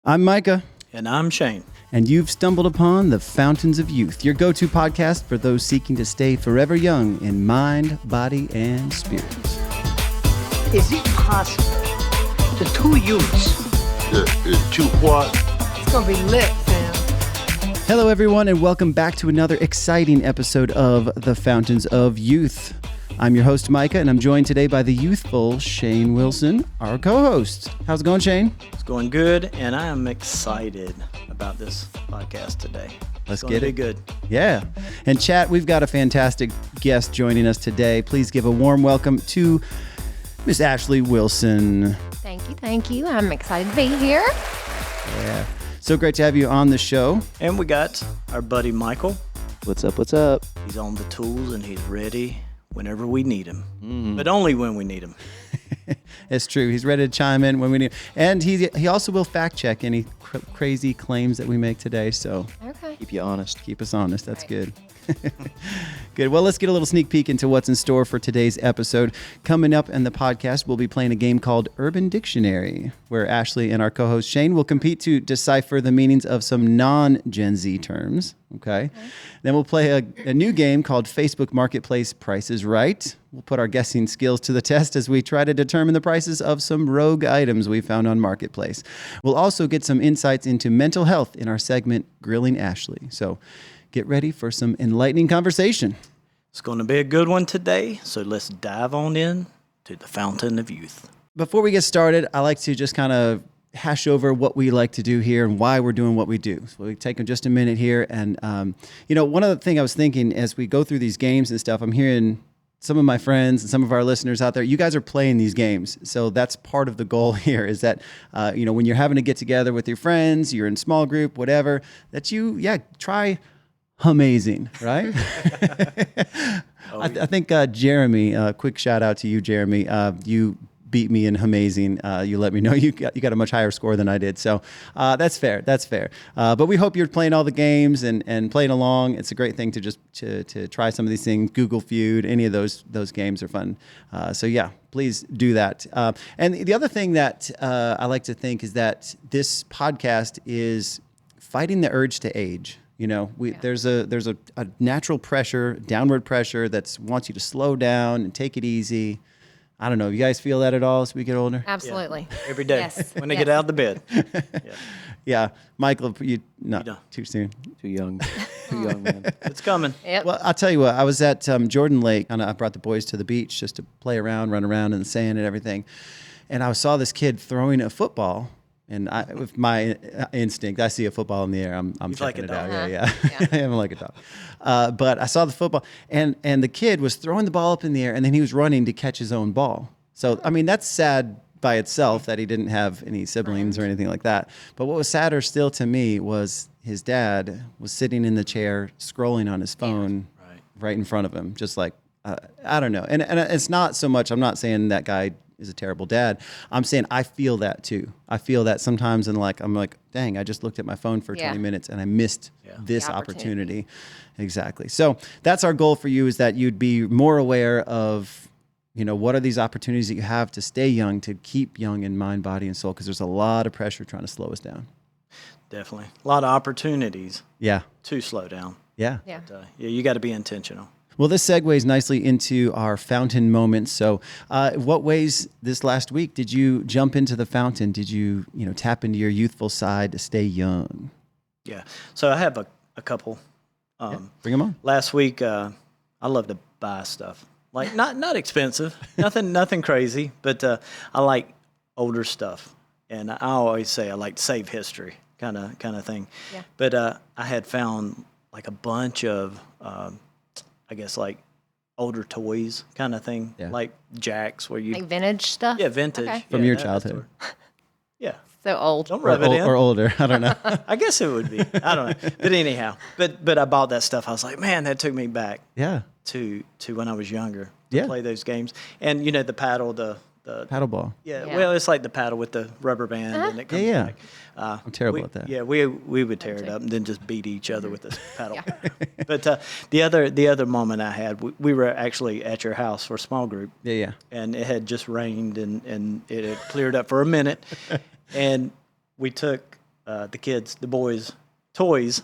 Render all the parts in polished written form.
I'm Micah. And I'm Shane. And you've stumbled upon the Fountains of Youth, your go-to podcast for those seeking to stay forever young in mind, body, and spirit. Is it possible the two youths? Two what? It's gonna be lit, Sam. Hello, everyone, and welcome back to another exciting episode of the Fountains of Youth. I'm your host, Micah, and I'm joined today by the youthful Shane Wilson, our co-host. How's it going, Shane? It's going good, and I am excited about this podcast today. Let's get get it. it. Good. Yeah. And chat, we've got a fantastic guest joining us today. Please give a warm welcome to Miss Ashley Wilson. Thank you. I'm excited to be here. Yeah. So great to have you on the show. And we got our buddy Michael. What's up? He's on the tools, and he's ready whenever we need him. But only when we need him. It's true. He's ready to chime in when we need. And he also will fact check any crazy claims that we make today. So Okay. Keep you honest. keep us honest. That's Right. good. Good. Well, let's get a little sneak peek into what's in store for today's episode. Coming up in the podcast, we'll be playing a game called Urban Dictionary, where Ashley and our co-host Shane will compete to decipher the meanings of some non-Gen Z terms. Okay. Then we'll play a new game called Facebook Marketplace Price is Right. We'll put our guessing skills to the test as we try to determine the prices of some rogue items we found on Marketplace. We'll also get some insights into mental health in our segment, Grilling Ashley. So get ready for some enlightening conversation. It's going to be a good one today, so let's dive on in to the Fountain of Youth. Before we get started, I like to just kind of hash over what we like to do here and why we're doing what we do. So we take just a minute here. And, one of the things I was thinking as we go through these games and stuff, I'm hearing some of my friends and some of our listeners out there, you guys are playing these games. So that's part of the goal here is that, when you're having to get together with your friends, you're in small group, whatever, that try amazing, right? I think Jeremy, quick shout out to you, Jeremy. You beat me in amazing. You let me know you got a much higher score than I did. So that's fair. But we hope you're playing all the games and playing along. It's a great thing to just to try some of these things. Google Feud, any of those games are fun. So yeah, please do that. And the other thing that I like to think is that this podcast is fighting the urge to age. There's a natural pressure, downward pressure that wants you to slow down and take it easy. I don't know. You guys feel that at all as we get older? Absolutely. Every day Yes. when they get out of the bed. Yeah. Michael, you not too soon. Too young, man. It's coming. Yep. Well, I'll tell you what. I was at Jordan Lake, and I brought the boys to the beach just to play around, run around in the sand and everything. And I saw this kid throwing a football. And with my instinct, I see a football in the air, I'm checking like a it dog. out. Yeah. I am like a dog. But I saw the football, and the kid was throwing the ball up in the air, and then he was running to catch his own ball. So, I mean, that's sad by itself that he didn't have any siblings or anything like that. But what was sadder still to me was his dad was sitting in the chair scrolling on his phone right in front of him, just like, I don't know. And it's not so much, I'm not saying that guy is a terrible dad. I'm saying I feel that too. I feel that sometimes, and I'm like, dang, I just looked at my phone for 20 minutes and I missed this The opportunity. Exactly. So that's our goal for you, is that you'd be more aware of, what are these opportunities that you have to stay young, to keep young in mind, body, and soul, because there's a lot of pressure trying to slow us down. Definitely. A lot of opportunities Yeah. to slow down. Yeah. Yeah. But, you got to be intentional. Well, this segues nicely into our fountain moments. So, what ways this last week did you jump into the fountain? Did you, tap into your youthful side to stay young? Yeah. So I have a couple. Bring them on. Last week, I love to buy stuff. Like not expensive, nothing crazy, but I like older stuff, and I always say I like to save history, kind of thing. Yeah. But I had found like a bunch of I guess like older toys kind of thing, like jacks where you Like vintage stuff? vintage Okay. From your childhood. Yeah. So old. Don't rub it in. Or older. I don't know. I guess it would be. I don't know. But anyhow, but I bought that stuff. I was like, man, that took me back Yeah. to when I was younger to Yeah. play those games. And the paddle, the Paddle ball. yeah, Yeah. well, it's like the paddle with the rubber band and it comes Yeah. back. I'm terrible at that. Yeah, we would tear it up and then just beat each other with this paddle. But the other moment I had, we were actually at your house for a small group. Yeah. And it had just rained and it had cleared up for a minute. And we took the kids, the boys, toys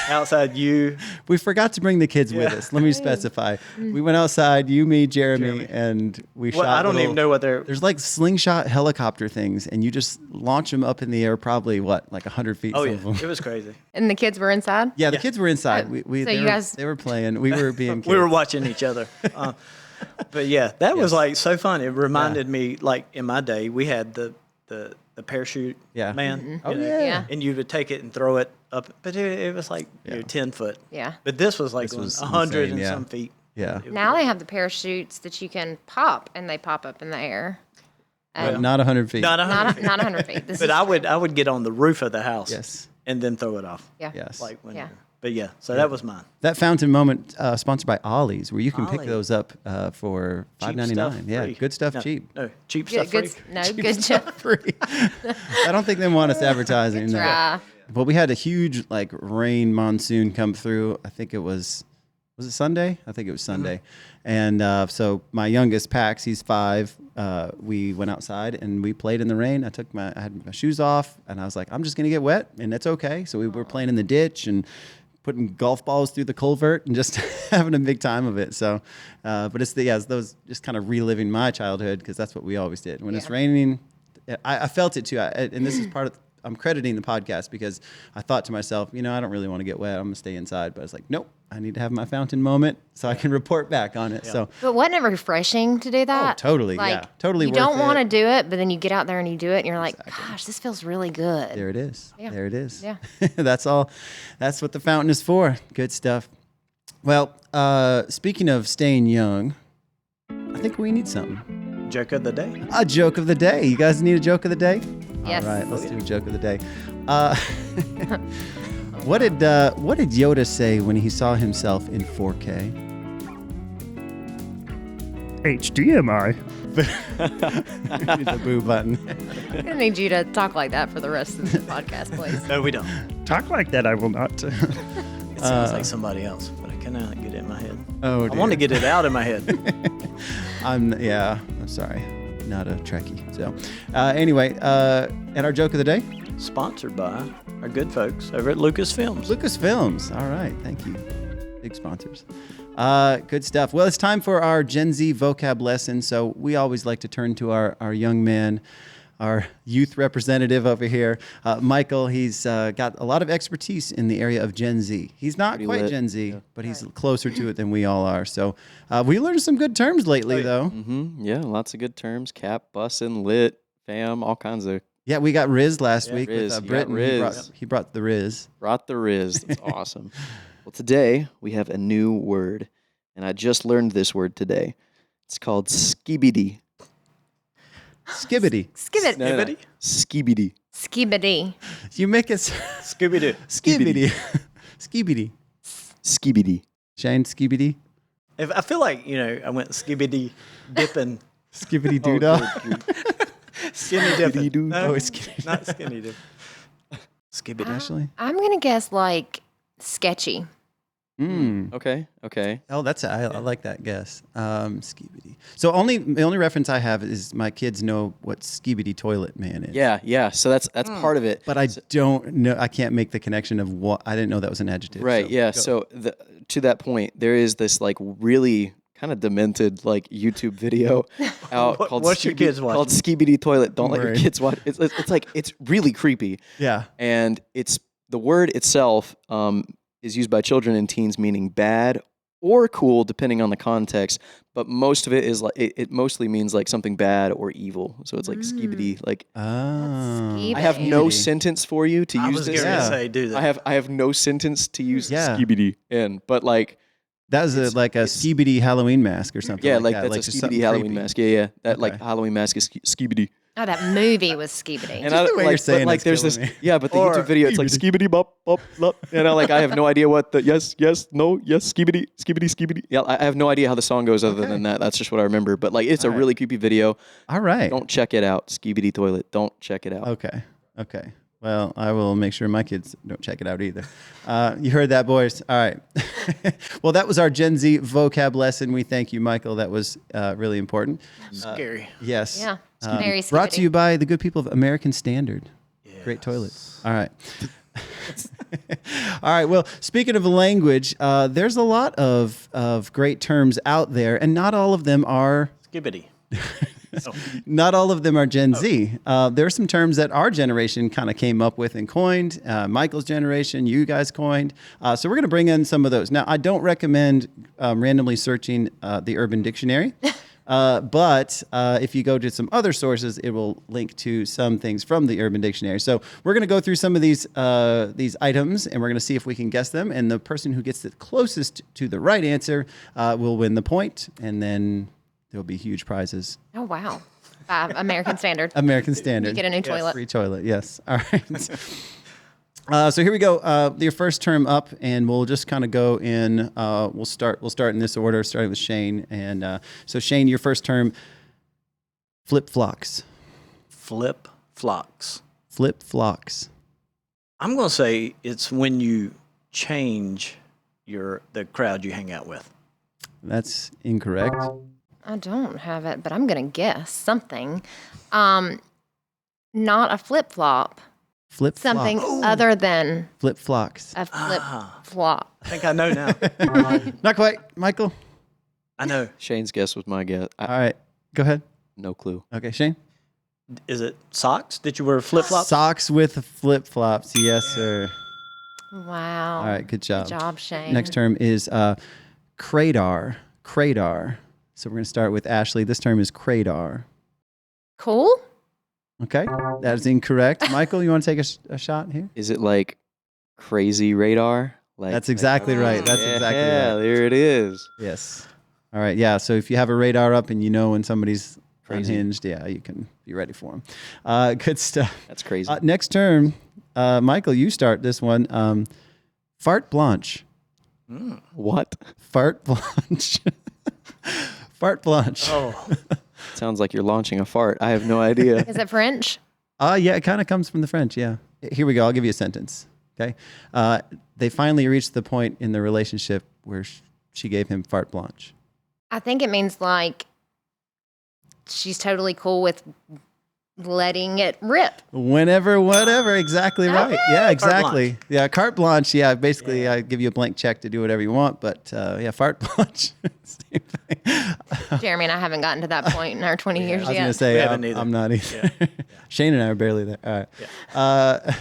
outside you. We forgot to bring the kids with us. Let me specify. We went outside, you, me, Jeremy. And we Well, shot. I don't even know what they're. There's like slingshot helicopter things, and you just launch them up in the air, probably like 100 feet. Oh some yeah, of them. it was crazy. And the kids were inside? Yeah, the kids were inside. So you guys- they were playing. We were being kids. We were watching each other. But yeah, that was like so fun. It reminded me, like in my day, we had the parachute man. Oh, you know, yeah. Yeah. and you would take it and throw it up, but it was like 10 foot. Yeah. But this was like This was 100 insane, and yeah. some feet. Yeah. It was Now they have the parachutes that you can pop, and they pop up in the air. But not 100 feet. not 100 feet. Not 100 feet. This But is I would get on the roof of the house. Yes. And then throw it off. Yeah. Yes. Like when. Yeah. But yeah, so that was mine. That fountain moment sponsored by Ollie's, where you can pick Ollie. those up for Cheap $5.99. stuff, Yeah, free. good stuff, No, cheap. No, cheap good. stuff free. No, good job. Free. I don't think they want us advertising. No. Try. But we had a huge like rain monsoon come through. I think it was it Sunday? I think it was Sunday. And so my youngest, Pax, he's 5. We went outside and we played in the rain. I had my shoes off and I was like, I'm just gonna get wet and that's okay. So we were playing in the ditch and putting golf balls through the culvert and just having a big time of it. So, but it's those just kind of reliving my childhood because that's what we always did. When it's raining, I felt it too. And this is part of. I'm crediting the podcast because I thought to myself, I don't really want to get wet. I'm gonna stay inside. But I was like, nope, I need to have my fountain moment so I can report back on it. So But wasn't it refreshing to do that? totally, Like, yeah, totally. You worth don't want to it. do it, but then you get out there and you do it, and you're like, gosh, this feels really good. There it is. Yeah. There it is. Yeah. That's all. That's what the fountain is for. Good stuff. Well, speaking of staying young, I think we need something. Joke of the day. A joke of the day. You guys need a joke of the day? Yes. All right, let's do a joke of the day. What did Yoda say when he saw himself in 4K? HDMI. The boo button. I'm going to need you to talk like that for the rest of the podcast, please. No, we don't. Talk like that, I will not. It sounds like somebody else, but I cannot get it in my head. Oh, I want to get it out of my head. I'm sorry, not a Trekkie. So, anyway, and our joke of the day, Sponsored by our good folks over at Lucasfilms. Lucasfilms. All right, thank you, big sponsors. Good stuff. Well, it's time for our Gen Z vocab lesson. So we always like to turn to our young man, our youth representative over here, Michael. He's got a lot of expertise in the area of Gen Z. He's not Pretty quite lit. Gen Z, but he's closer to it than we all are. So we learned some good terms lately, though. Yeah, lots of good terms. Cap, bussin', lit, fam, all kinds of. Yeah, we got Riz last week Riz. with You got Britton. Riz. He brought the Riz. Brought the Riz. That's awesome. Well, today we have a new word, and I just learned this word today. It's called skibidi. Skibbity. Skibidi. No. Skibidi. Skibidi. You make it Scooby-Doo. Skibbity. Skibbity. Skibidi. Shane, Skibbity. I feel like, I went skibidi dipping. Skibbity Oh, doodah. Skinny dipping. Skibidi-doo. No, Oh, it's skinny. not skinny dip. Skibidi. Ashley? I'm going to guess like sketchy. Okay. Oh, I like that guess. Skibbity. So the only reference I have is my kids know what Skibbity Toilet Man is. Yeah. So that's part of it. But I don't know. I can't make the connection of what. I didn't know that was an adjective. Right. so Yeah. go. So to that point, there is this like really kind of demented like YouTube video out called what's your kids watching? called Skibidi Toilet. Don't let your Right. kids watch. It's like it's really creepy. Yeah. And it's the word itself is used by children and teens meaning bad or cool depending on the context, but most of it is like it mostly means like something bad or evil. So it's like skibidi. Like Oh. Skibidi. I have no Skibidi. sentence for you to I use was this. going Yeah. to say do that. I have no sentence to use Yeah. skibidi in, but like That was like a Skibbity Halloween mask or something. yeah, like like that. that's just a something skibidi Halloween creepy. mask. Yeah. That like Okay. Halloween mask is skibidi. Oh, that movie was skibidi. And Just the way you're saying but, like it's there's this killing me. yeah, but the Or YouTube video it's like skibidi bop bop bop, and I have no idea what the yes no yes skibidi. Yeah, I have no idea how the song goes other than that. That's just what I remember. But like it's a really creepy video. All right. Don't check it out. Skibidi Toilet. Don't check it out. Okay. Well, I will make sure my kids don't check it out either. You heard that, boys. All right. Well, that was our Gen Z vocab lesson. We thank you, Michael. That was really important. Scary. Yes. Yeah. Very Brought to skibidi. you by the good people of American Standard. Yeah. Great toilet. All right. All right. Well, speaking of language, there's a lot of great terms out there, and not all of them are Skibbity. not all of them are Gen Z. There are some terms that our generation kind of came up with and coined. Michael's generation, you guys coined. So we're going to bring in some of those. Now, I don't recommend randomly searching the Urban Dictionary. But if you go to some other sources, it will link to some things from the Urban Dictionary. So we're going to go through some of these items, and we're going to see if we can guess them. And the person who gets the closest to the right answer will win the point, and then there'll be huge prizes. Oh, wow. American Standard. American Standard. You get a new toilet. Free toilet, yes. All right. So here we go. Your first term up, and we'll just kind of go in. We'll start in this order, starting with Shane. And so Shane, your first term, flip-flocks. Flip-flocks. Flip-flocks. I'm going to say it's when you change the crowd you hang out with. That's incorrect. I don't have it, but I'm going to guess something. Not a flip-flop. Flip-flop. Something other than Flip-flocks. a flip-flop. I think I know now. Not quite. Michael? I know. Shane's guess was my guess. All right. Go ahead. No clue. Okay, Shane? Is it socks? Did you wear flip-flops? Socks with flip-flops. Yes, sir. Wow. All right, good job. Good job, Shane. Next term is cradar. Cradar. So we're going to start with Ashley. This term is cradar. Cool. Okay, that is incorrect. Michael, you want to take a shot here? Is it like crazy radar? That's exactly right. That's exactly Yeah, right. there it is. Yes. All right, yeah. So if you have a radar up and you know when somebody's Crazy. unhinged, yeah, you can be ready for them. Good stuff. That's crazy. Next term, Michael, you start this one. Farte Blanche. What? Farte Blanche. Farte Blanche. Oh, Sounds like you're launching a fart. I have no idea. Is it French? Yeah, it kind of comes from the French, yeah. Here we go. I'll give you a sentence, okay? They finally reached the point in the relationship where she gave him Farte Blanche. I think it means like she's totally cool with letting it rip. Whenever, whatever, exactly right. Okay. Yeah, exactly. blanche. Yeah, carte blanche. Yeah, basically, I give you a blank check to do whatever you want. But yeah, farte blanche. Same thing. Jeremy and I haven't gotten to that point in our 20 years I was yet. going to say, haven't either. I'm not either. Shane and I are barely there. All right. All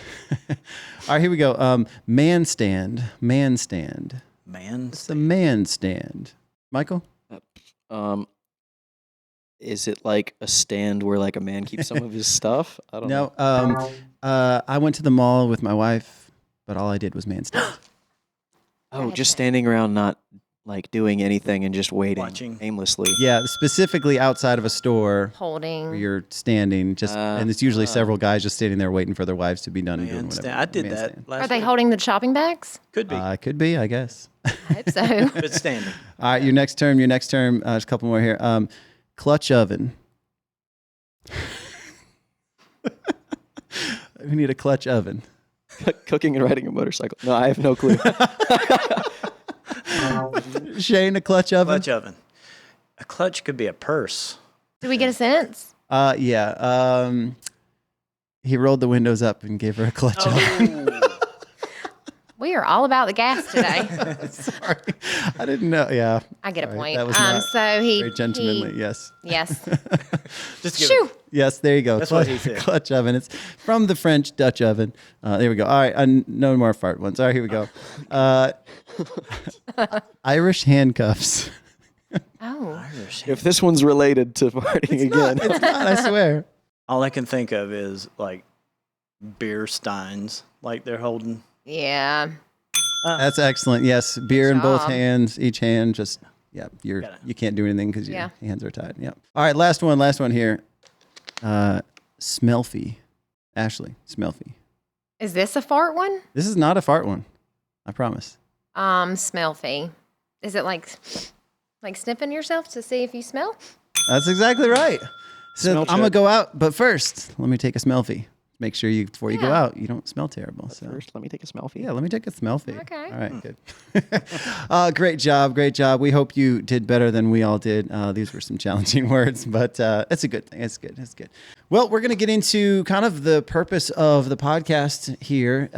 right, here we go. Man stand. Man stand. man. It's a man stand. Michael? Is it like a stand where like a man keeps some of his stuff? I don't know. No. I went to the mall with my wife, but all I did was man stand. Oh, just standing around not like doing anything and just waiting Watching. aimlessly. Yeah, specifically outside of a store. Where Holding. you're standing, and it's usually several guys just standing there waiting for their wives to be done and doing Man whatever. stand. I did Man that stand. last Are they week. holding the shopping bags? Could be. Could be, I guess. I hope so. But standing. All right, your next term. Just a couple more here. Clutch oven. We need a clutch oven. Cooking and riding a motorcycle. No, I have no clue. Shane, a clutch oven. Clutch oven. A clutch could be a purse. Do we get a sentence? Yeah. He rolled the windows up and gave her a clutch oven. We are all about the gas today. Sorry, I didn't know. Yeah, I get a Sorry, point. that was not So he very gentlemanly. Yes. Yes. Just give Shoo. it. Yes, there you go. That's what he said. Clutch oven. It's from the French Dutch oven. There we go. All right, no more fart ones. All right, here we go. Irish handcuffs. Oh. Irish. If this one's related to farting again. It's not, I swear. All I can think of is like beer steins, like they're holding. Yeah. That's excellent. Yes, beer in both job. hands, each hand. Just you can't do anything because your hands are tied. Yep. All right, last one here. Smelfy. Ashley, Smelfy. Is this a fart one? This is not a fart one. I promise. Smelfy. Is it like sniffing yourself to see if you smell? That's exactly right. So Smell I'm gonna check. go out, but first, let me take a Smelfy. make sure you before you go Yeah. out, you don't smell terrible. So First, let me take a smell fee. yeah, let me take a smell fee. Okay. All right, good. Great job. Great job. We hope you did better than we all did. These were some challenging words, but it's a good thing. It's good. It's good. Well, we're going to get into kind of the purpose of the podcast here.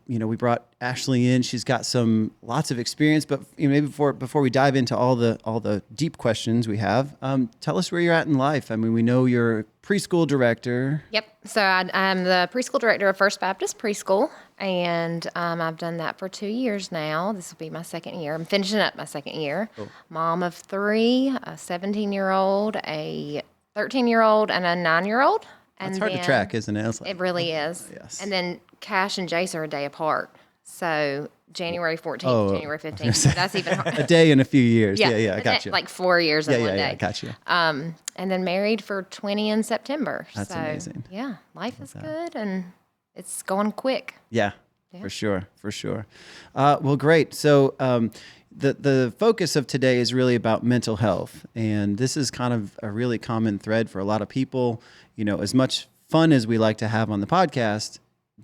We brought Ashley in. She's got lots of experience, but maybe before we dive into all the deep questions we have, tell us where you're at in life. I mean, we know you're a preschool director. Yep. So I'm the preschool director of First Baptist Preschool, and I've done that for 2 years now. This will be my second year. I'm finishing up my second year. Mom of 3, a 17-year-old, a 13-year-old, and a 9-year-old. It's hard to track, isn't it? It's like, It really is. Yes. And then Cash and Jace are a day apart. So January 14th, Oh, January 15th. That's even a harder. day in a few years. Yeah, I got you. Like 4 years in one day. I got you. And then married for 20 in September. That's amazing. Yeah, life is good and it's going quick. Yeah, for sure. Well, great. So the focus of today is really about mental health. And this is kind of a really common thread for a lot of people. As much fun as we like to have on the podcast,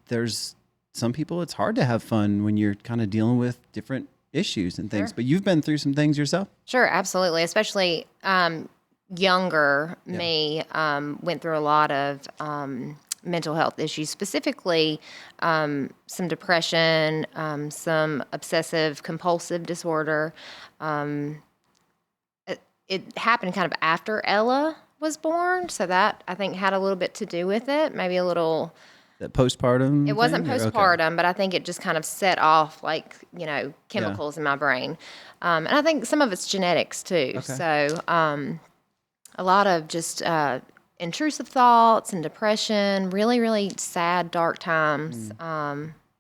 there's some people it's hard to have fun when you're kind of dealing with different issues and things. Sure. But you've been through some things yourself? Sure, absolutely. Especially younger me went through a lot of mental health issues, specifically some depression, some obsessive compulsive disorder. It happened kind of after Ella was born, so that I think had a little bit to do with it, maybe a little. That postpartum? It wasn't thing, or- okay. postpartum, but I think it just kind of set off chemicals in my brain. And I think some of it's genetics too. Okay. So a lot of just intrusive thoughts and depression, really, really sad, dark times,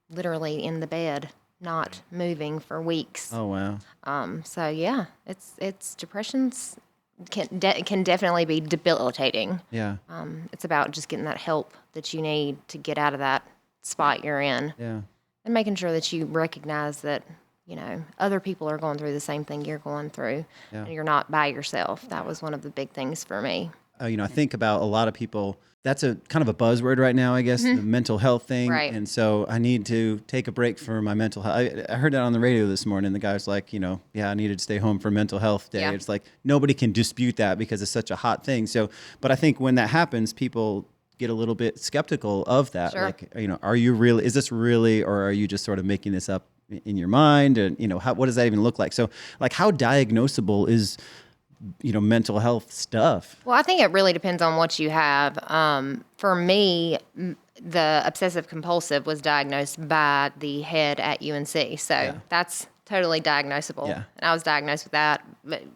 literally in the bed, not moving for weeks. Oh, wow. So yeah, it's depression's can definitely be debilitating. Yeah. It's about just getting that help that you need to get out of that spot you're in, Yeah. and making sure that you recognize that other people are going through the same thing you're going through, and you're not by yourself. That was one of the big things for me. I think about a lot of people. That's a kind of a buzzword right now, I guess, the mental health thing. Right. And so I need to take a break for my mental health. I heard that on the radio this morning. The guy's like, I needed to stay home for mental health day. Yeah. It's like nobody can dispute that because it's such a hot thing. So, but I think when that happens, people get a little bit skeptical of that. Sure. Like, are you really, is this really, or are you just sort of making this up in your mind? And, what does that even look like? So like how diagnosable is mental health stuff? Well, I think it really depends on what you have. For me, the obsessive compulsive was diagnosed by the head at UNC. So that's totally diagnosable. Yeah. And I was diagnosed with that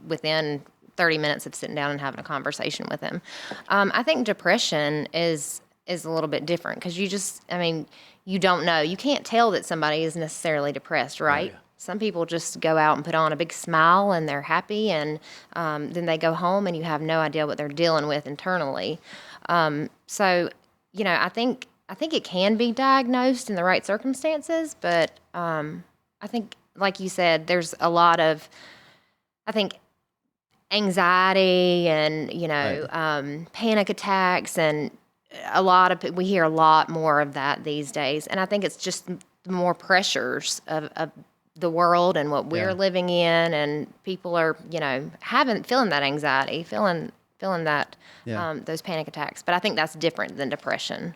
within 30 minutes of sitting down and having a conversation with him. I think depression is a little bit different because you don't know. You can't tell that somebody is necessarily depressed, right? Some people just go out and put on a big smile and they're happy, and then they go home and you have no idea what they're dealing with internally. So, I think it can be diagnosed in the right circumstances, but I think, like you said, there's a lot of, anxiety and panic attacks, and we hear a lot more of that these days. And I think it's just the more pressures of the world and what we're living in, and people are feeling that anxiety, feeling that those panic attacks. But I think that's different than depression.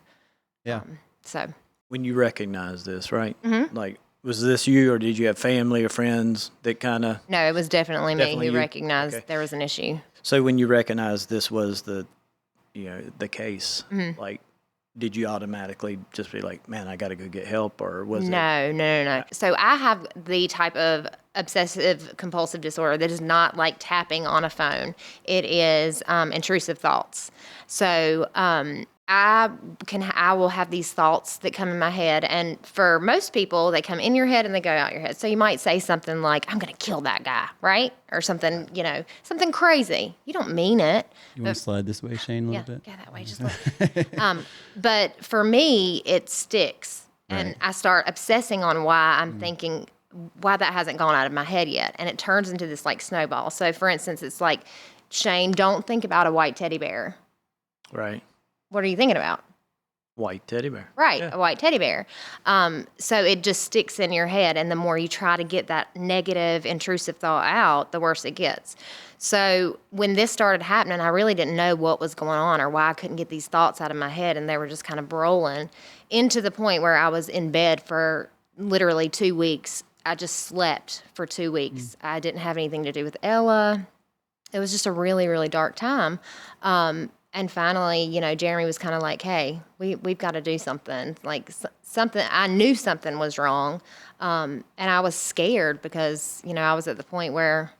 So When you recognize this, right? Like, was this you, or did you have family or friends that kind of? no, it was definitely me Definitely who you. recognized Okay. there was an issue. So when you recognized this was the case, like, did you automatically just be like, man, I got to go get help, or was it? No. So I have the type of obsessive compulsive disorder that is not like tapping on a phone. It is intrusive thoughts. So I will have these thoughts that come in my head, and for most people, they come in your head and they go out your head. So you might say something like, "I'm going to kill that guy," right? Or something, something crazy. You don't mean it. You want to slide this way, Shane, a little bit? Yeah, that way, just a little. But for me, it sticks, and Right. I start obsessing on why I'm thinking, why that hasn't gone out of my head yet, and it turns into this like snowball. So, for instance, it's like, Shane, don't think about a white teddy bear. Right. What are you thinking about? White teddy bear. Right, Yeah. a white teddy bear. So it just sticks in your head, and the more you try to get that negative, intrusive thought out, the worse it gets. So when this started happening, I really didn't know what was going on or why I couldn't get these thoughts out of my head, and they were just kind of rolling into the point where I was in bed for literally 2 weeks. I just slept for 2 weeks. I didn't have anything to do with Ella. It was just a really, really dark time. And finally, Jeremy was kind of like, hey, we've got to do something. Like something, I knew something was wrong. And I was scared because, I was at the point where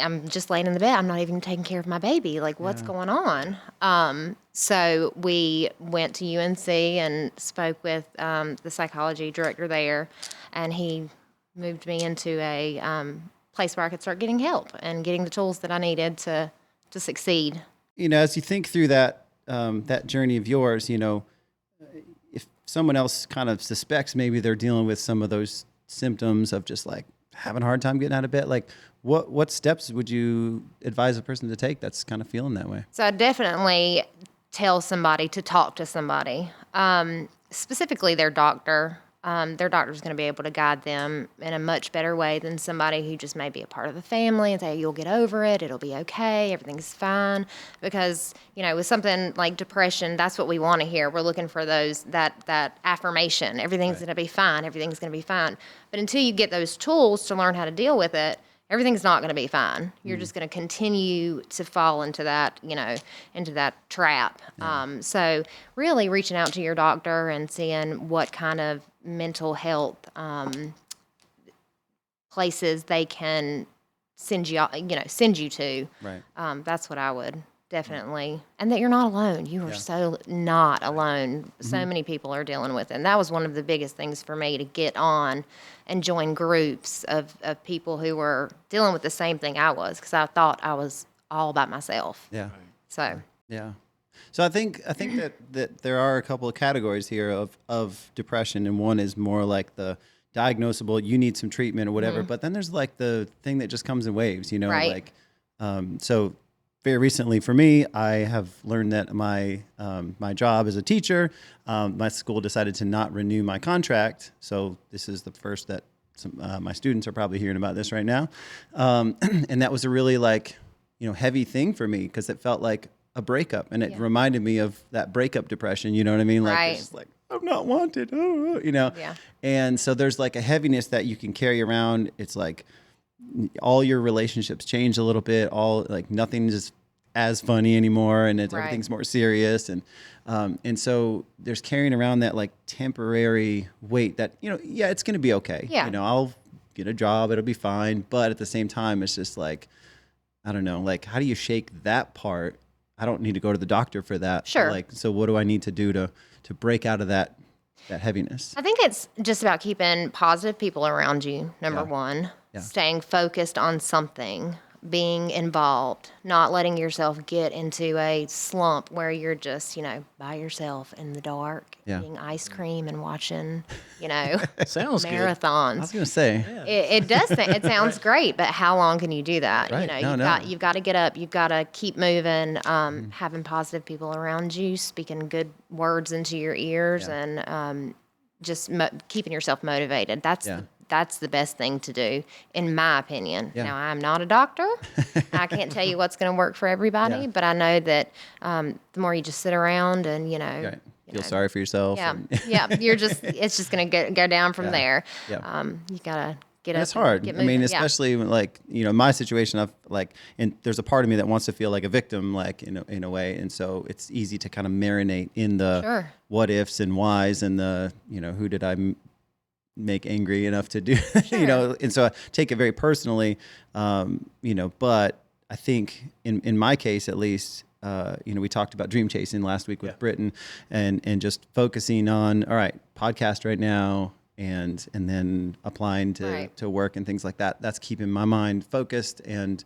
I'm just laying in the bed. I'm not even taking care of my baby. Like, what's going on? So we went to UNC and spoke with the psychology director there, and he moved me into a place where I could start getting help and getting the tools that I needed to succeed. As you think through that that journey of yours, if someone else kind of suspects maybe they're dealing with some of those symptoms of just like having a hard time getting out of bed, like what steps would you advise a person to take that's kind of feeling that way? So I definitely tell somebody to talk to somebody, specifically their doctor. Their doctor's going to be able to guide them in a much better way than somebody who just may be a part of the family and say, you'll get over it, it'll be okay, everything's fine. Because, with something like depression, that's what we want to hear. We're looking for that affirmation. Everything's going to be fine, everything's going to be fine. But until you get those tools to learn how to deal with it, everything's not going to be fine. You're just going to continue to fall into that, into that trap. So really reaching out to your doctor and seeing what kind of mental health places they can send you to. Right. That's what I would definitely, and that you're not alone. You are so not alone. So many people are dealing with it. And that was one of the biggest things for me, to get on and join groups of people who were dealing with the same thing I was, because I thought I was all by myself. Yeah. So Yeah. So I think that there are a couple of categories here of depression, and one is more like the diagnosable, you need some treatment or whatever. But then there's like the thing that just comes in waves, Right. like so very recently for me, I have learned that my job as a teacher, my school decided to not renew my contract. So this is the first that my students are probably hearing about this right now, and that was a really heavy thing for me, because it felt like a breakup, and it reminded me of that breakup depression. You know what I mean? Like Right. it's just like, I'm not wanted. Yeah. And so there's like a heaviness that you can carry around. It's like all your relationships change a little bit. All like nothing's is as funny anymore, and Right. everything's more serious. And so there's carrying around that like temporary weight that it's going to be okay. Yeah. I'll get a job, it'll be fine. But at the same time, it's just like, I don't know, like how do you shake that part? I don't need to go to the doctor for that. Sure. So what do I need to do to break out of that heaviness? I think it's just about keeping positive people around you, number Yeah. one. Yeah. Staying focused on something, being involved, not letting yourself get into a slump where you're just, by yourself in the dark, Yeah. eating ice cream and watching, Sounds good. I was marathons. going to say, It does. It sounds great, but how long can you do that? Right. You've got to get up. You've got to keep moving. Having positive people around you, speaking good words into your ears, and just keeping yourself motivated. That's the best thing to do, in my opinion. Yeah. Now, I'm not a doctor. I can't tell you what's going to work for everybody, Yeah. but I know that the more you just sit around and right. Feel sorry for yourself. yeah, and- yeah, it's just going to go down from there. Yeah. You gotta get And up. it's hard. And get I mean, moving. especially when, like, my situation of like, and there's a part of me that wants to feel like a victim, like in a way. And so it's easy to kind of marinate in the Sure. what ifs and whys and the, who did I make angry enough to do, Sure. and so I take it very personally, but I think in my case, at least, we talked about dream chasing last week with Britton, and just focusing on, all right, podcast right now, and then applying to work and things like that. That's keeping my mind focused, and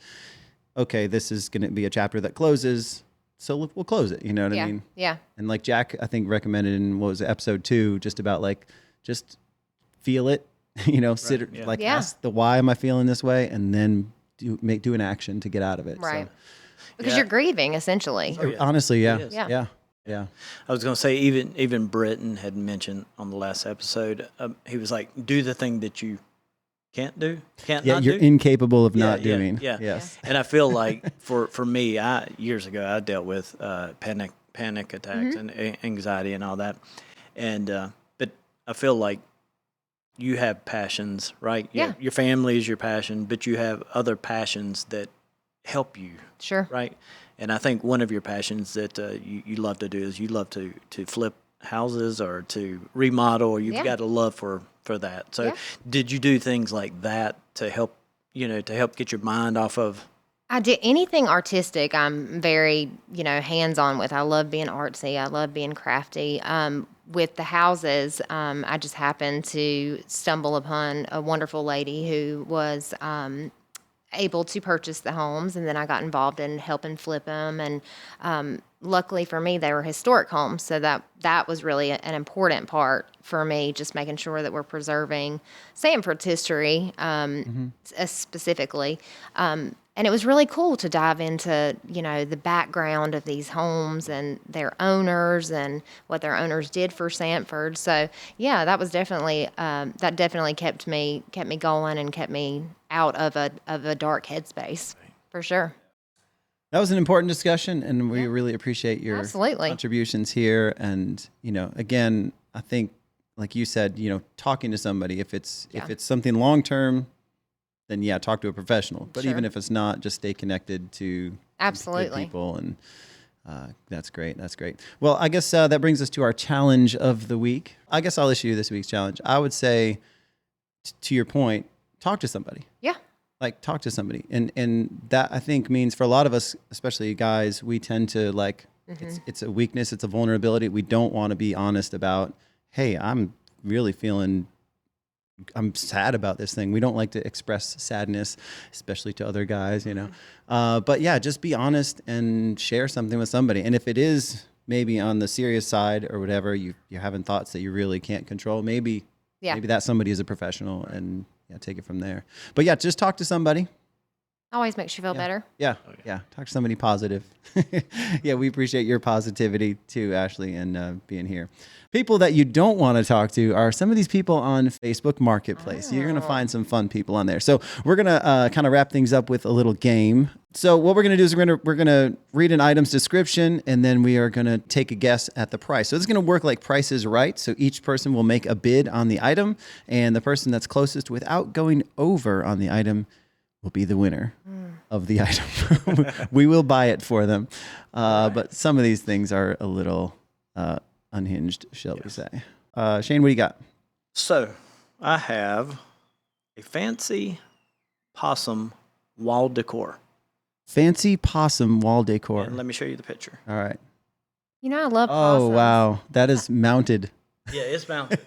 okay, this is going to be a chapter that closes, so we'll close it. You know what I mean? Yeah. And like Jack, I think recommended in what was it, episode 2, just about like just feel it, sit yeah. like Yeah. ask the why am I feeling this way, and then do an action to get out of it. Right. So, Because you're grieving, essentially. honestly, yeah, It is. Yeah. yeah. Yeah. I was going to say even Britton had mentioned on the last episode. He was like, "Do the thing that you can't do, can't Yeah, not you're do." incapable of not Yeah, doing. yeah. Yes. And I feel like for me, years ago I dealt with panic attacks and anxiety and all that, and but I feel like you have passions, right? Yeah. Your family is your passion, but you have other passions that help you, Sure. right? And I think one of your passions that you love to do is you love to flip houses or to remodel, or you've Yeah. got a love for that. So Yeah. did you do things like that to help, to help get your mind off of? I did anything artistic. I'm very, hands-on with. I love being artsy. I love being crafty. With the houses, I just happened to stumble upon a wonderful lady who was able to purchase the homes, and then I got involved in helping flip them. And luckily for me, they were historic homes, so that was really an important part for me, just making sure that we're preserving Sanford's history specifically. And it was really cool to dive into, the background of these homes and their owners and what their owners did for Sanford. So yeah, that was definitely kept me going and kept me out of a dark headspace for sure. That was an important discussion, and we really appreciate your Absolutely. contributions here. And again, I think, like you said, talking to somebody, if it's something long term, then yeah, talk to a professional. But Sure. even if it's not, just stay connected to good Absolutely. people, and that's great. That's great. Well, I guess that brings us to our challenge of the week. I guess I'll issue this week's challenge. I would say, to your point, talk to somebody. Yeah. Like, talk to somebody, and that, I think, means for a lot of us, especially guys, we tend to it's a weakness, it's a vulnerability. We don't want to be honest about, hey, I'm sad about this thing. We don't like to express sadness, especially to other guys, But yeah, just be honest and share something with somebody. And if it is maybe on the serious side or whatever, you're having thoughts that you really can't control, maybe that somebody is a professional, and take it from there. But yeah, just talk to somebody. Always makes you feel better. Yeah. Talk to somebody positive. Yeah, we appreciate your positivity too, Ashley, and being here. People that you don't want to talk to are some of these people on Facebook Marketplace. You're going to find some fun people on there. So we're going to kind of wrap things up with a little game. So what we're going to do is we're going to read an item's description, and then we are going to take a guess at the price. So this is going to work like Price is Right. So each person will make a bid on the item, and the person that's closest without going over on the item will be the winner of the item. We will buy it for them. But some of these things are a little unhinged, shall we say. Shane, what do you got? So I have a fancy possum wall decor. Fancy possum wall decor. And let me show you the picture. All right. I love Oh, possums. wow. That is mounted. Yeah, it's mounted.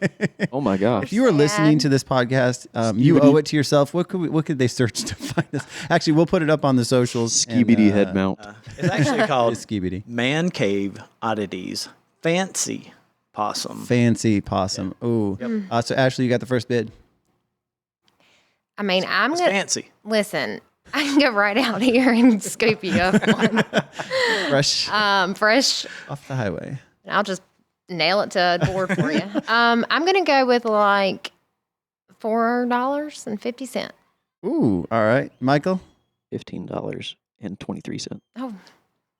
Oh my gosh. If you are listening to this podcast, you owe it to yourself. What could they search to find this? Actually, we'll put it up on the socials. Skibidi head mount. It's actually called It's Skibidi. Man Cave Oddities Fancy Possum. Fancy possum. Ooh. So Ashley, you got the first bid. I'm It's gonna fancy. listen. I can go right out here and scoop you up one. Fresh Fresh. off the highway. I'll just nail it to a board for you. I'm gonna go with like $4.50. Ooh. All right. Michael? $15.23. Oh,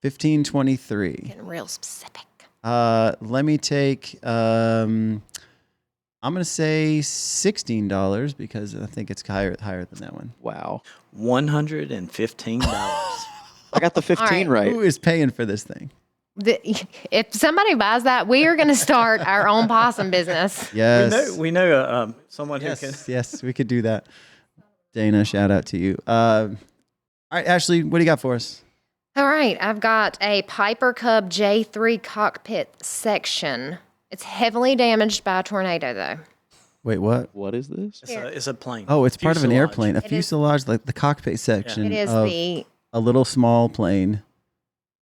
$15.23. getting real specific. Let me take. I'm gonna say $16 because I think it's higher than that one. Wow. $115. I got the 15 right. Who is paying for this thing? If somebody buys that, we are going to start our own possum business. Yes. We know someone who can. Yes, we could do that. Dana, shout out to you. All right, Ashley, what do you got for us? All right, I've got a Piper Cub J3 cockpit section. It's heavily damaged by a tornado, though. Wait, what? What is this? It's a plane. Oh, it's part of an Fuselage. airplane. A fuselage, like the cockpit section It is of the a little small plane.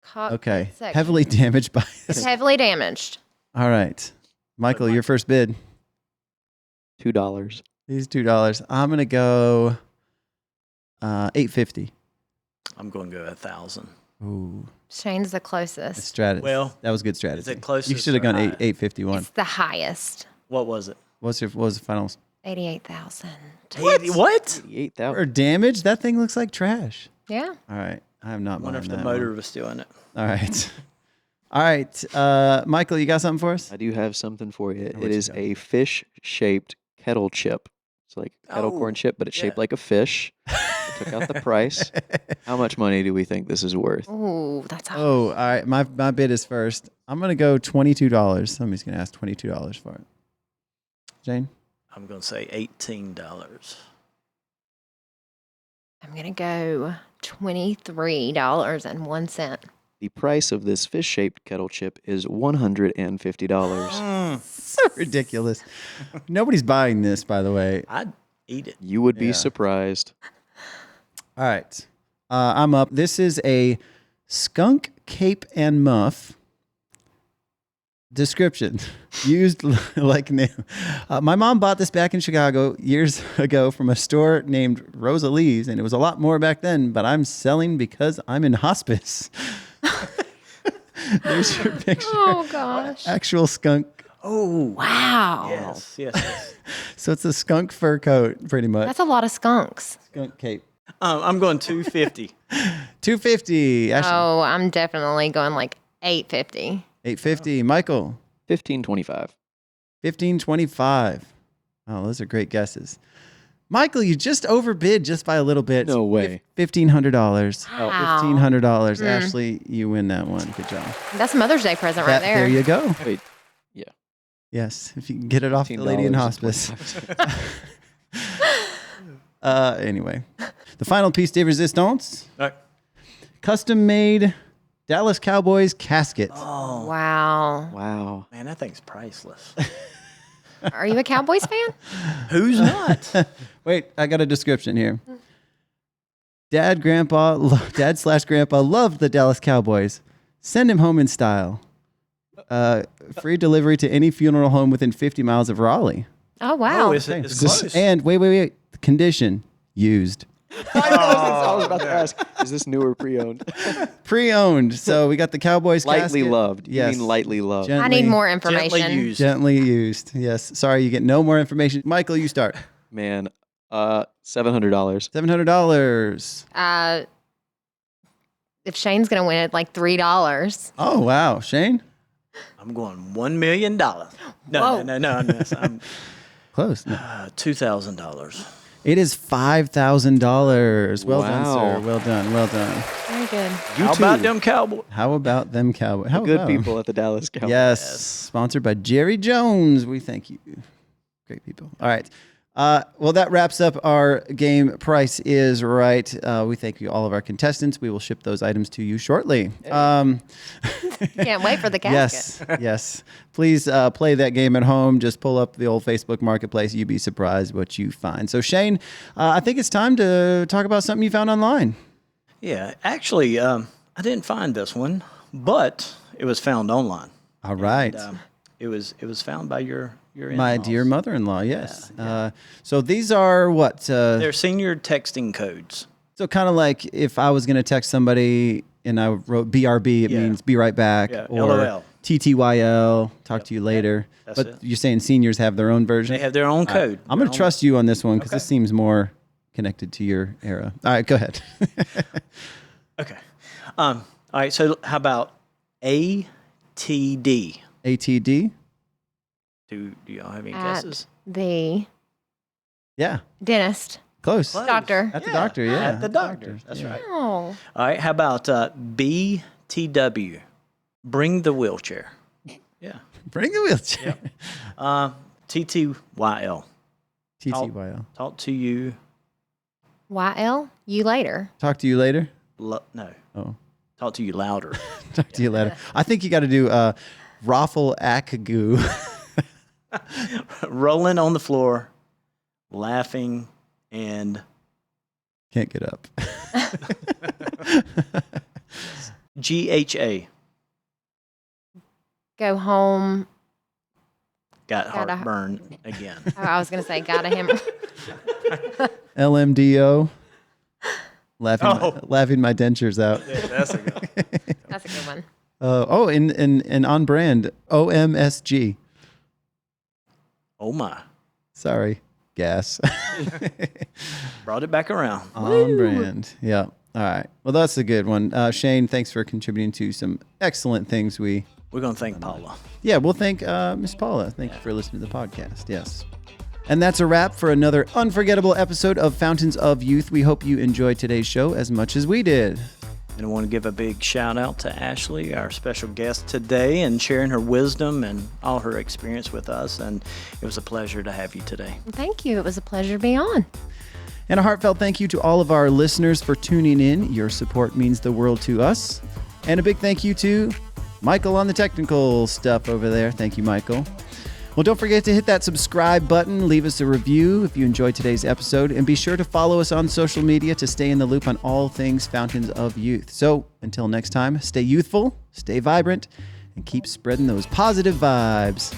cockpit Okay, section. heavily damaged by. It's heavily damaged. All right, Michael, your first bid. $2. These $2. I'm gonna go $8.50. I'm going to go 1,000. Ooh, Shane's the closest. strategy. Well, that was good strategy. it closest You should have or gone high? 851. It's the highest. What was it? What was the finals? 88,000. What? 88,000. For damage, that thing looks like trash. Yeah. All right, I am not I wonder buying if the that motor one. was still in it. All right, all right. Michael, you got something for us? I do have something for you. what It you is got? a fish-shaped kettle chip. It's like kettle corn chip, but it's shaped like a fish. I took out the price. How much money do we think this is worth? Ooh, that's a Oh, all right. My bid is first. I'm gonna go $22. Somebody's gonna ask $22 for it. Jane, I'm going to say $18. I'm going to go $23.01. The price of this fish-shaped kettle chip is $150. so ridiculous. Nobody's buying this, by the way. I'd eat it. You would be Yeah. surprised. All right. I'm up. This is a skunk cape and muff. Description. Used like new. My mom bought this back in Chicago years ago from a store named Rosalie's, and it was a lot more back then, but I'm selling because I'm in hospice. There's your picture. Oh, gosh. Actual skunk. Oh, Wow. yes. So it's a skunk fur coat, pretty much. That's a lot of skunks. Skunk cape. I'm going 250. $250. Ashley. Oh, I'm definitely going like $850. $850. Michael. $15.25. $15.25. Oh, those are great guesses. Michael, you just overbid just by a little bit. No way. $1,500. Wow. $1,500. Ashley, you win that one. Good job. That's a Mother's Day present right there. There you go. Wait, yeah. Yes, if you can get it off the lady in hospice. Anyway, the final piece de resistance. All right. Custom made Dallas Cowboys casket. Oh, Wow. Wow. man, that thing's priceless. Are you a Cowboys fan? Who's not? Wait, I got a description here. Dad/Grandpa loved the Dallas Cowboys. Send him home in style. Free delivery to any funeral home within 50 miles of Raleigh. Oh, wow. Oh, it's close. And wait. Condition used. I was about to ask, is this new or pre-owned? Pre-owned. So we got the Cowboys Lightly casket. loved. You Yes. mean lightly loved. I need more information. Gently used. Gently used. Yes. Sorry, you get no more information. Michael, you start. Man, $700. $700. If Shane's going to win it, like $3. Oh, wow. Shane? I'm going $1 million. No, Whoa. I'm Close. No. $2,000. It is $5,000. Well done, Wow. sir. Well done. Very good. How about them Cowboys? How about them Cowboys? How Good about 'em? people at the Dallas Cowboys. Yes. Sponsored by Jerry Jones. We thank you. Great people. All right. Well, that wraps up our game. Price is Right. We thank you, all of our contestants. We will ship those items to you shortly. Can't wait for the casket. Yes. Please play that game at home. Just pull up the old Facebook Marketplace. You'd be surprised what you find. So, Shane, I think it's time to talk about something you found online. Yeah, actually, I didn't find this one, but it was found online. All right. It was found by your My in-laws. dear mother-in-law, yes. So these are what? They're senior texting codes. So kind of like if I was going to text somebody and I wrote BRB, it Yeah. means be right back. Yeah, Or LOL. TTYL, talk to you later. That's But it. you're saying seniors have their own version? They have their own code. I'm going to trust you on this one because this seems more connected to your era. All right, go ahead. Okay. All right. So how about ATD? ATD? Do y'all have any At guesses? the Yeah, dentist. close. Close. Doctor. At the doctor, yeah. At the doctor. That's yeah. right. Oh. All right. How about BTW? Bring the wheelchair. Yeah. Bring the wheelchair. TTYL. TTYL. Talk to you. YL? You later. Talk to you later. No. Oh, Talk to you louder. talk to you later. I think you got to do Raffle Akagoo. Rolling on the floor, laughing, and Can't get up. GHA. Go home. Got Gotta- heartburn again. Oh, I was going to say, got a hammer. LMDO. laughing my dentures out. That's a good. That's a good one. And on brand, OMSG. Oh my! Sorry, gas. Brought it back around. On brand. Yeah. All right. Well, that's a good one. Shane, thanks for contributing to some excellent things. We're gonna thank Paula. Yeah, we'll thank Miss Paula. Thank you for listening to the podcast. Yes. And that's a wrap for another unforgettable episode of Fountains of Youth. We hope you enjoyed today's show as much as we did. And I want to give a big shout out to Ashley, our special guest today, and sharing her wisdom and all her experience with us. And it was a pleasure to have you today. Thank you. It was a pleasure to be on. And a heartfelt thank you to all of our listeners for tuning in. Your support means the world to us. And a big thank you to Michael on the technical stuff over there. Thank you, Michael. Well, don't forget to hit that subscribe button, leave us a review if you enjoyed today's episode, and be sure to follow us on social media to stay in the loop on all things Fountains of Youth. So until next time, stay youthful, stay vibrant, and keep spreading those positive vibes.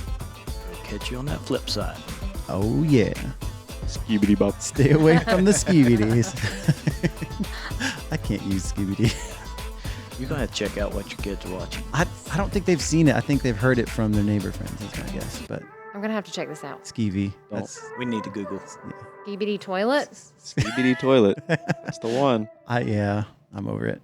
Catch you on that flip side. Oh, yeah. Skibidi bop. Stay away from the skibidis. I can't use skibidi. You're going to have to check out what your kids are watching. I don't think they've seen it. I think they've heard it from their neighbor friends, that's my guess. But I'm going to have to check this out. skeevy. That's, We need to Google. BBD toilet. Skibidi toilet. That's the one. I'm over it.